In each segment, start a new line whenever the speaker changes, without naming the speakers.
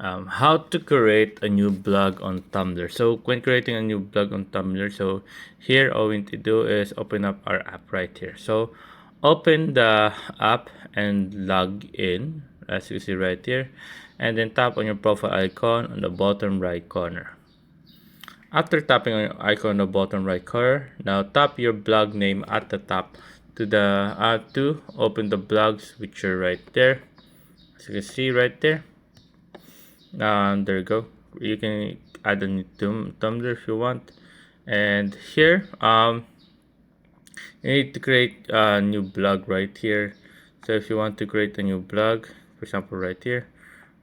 How to create a new blog on Tumblr. So when creating a new blog on Tumblr, so here all we need to do is open up our app right here. So open the app and log in, as you see right here, and then tap on your profile icon on the bottom right corner. After tapping on your icon on the bottom right corner, now tap your blog name at the top to open the blogs, which are right there, as you can see right there. There you go. You can add a new Tumblr if you want. And here, you need to create a new blog right here. So if you want to create a new blog, for example, right here,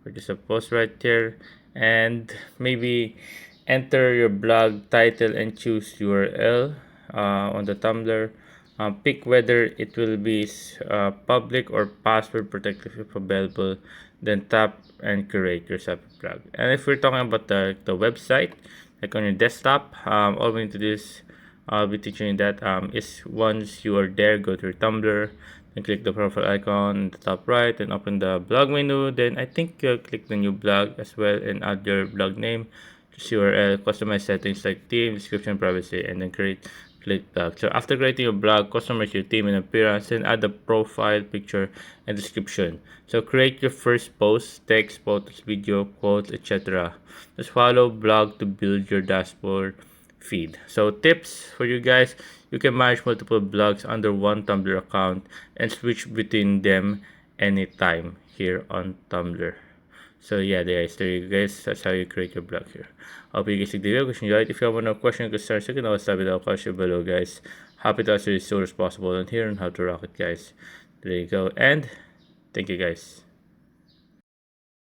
or just a post right here, and maybe enter your blog title and choose URL on the Tumblr. Pick whether it will be public or password protected if available. Then tap and create your separate blog. And if we're talking about the website, like on your desktop, all we need to do is I'll be teaching you that is once you are there, go to your Tumblr, then click the profile icon in the top right, and open the blog menu. Then I think click the new blog as well and add your blog name, just URL, customize settings like theme, description, privacy, and then create blog. So after creating your blog, customize your theme and appearance, then add the profile picture and description. So create your first post, text, photos, video, quotes, etc. Just follow blog to build your dashboard feed. So tips for you guys: you can manage multiple blogs under one Tumblr account and switch between them anytime here on Tumblr. So yeah, there you guys. That's how you create your blog here. Hope you guys like the video. If you enjoyed, if you have any question or concerns, you can always type it down question below, guys. Happy to answer as soon as possible and here on how to rock it, guys. There you go, and thank you guys.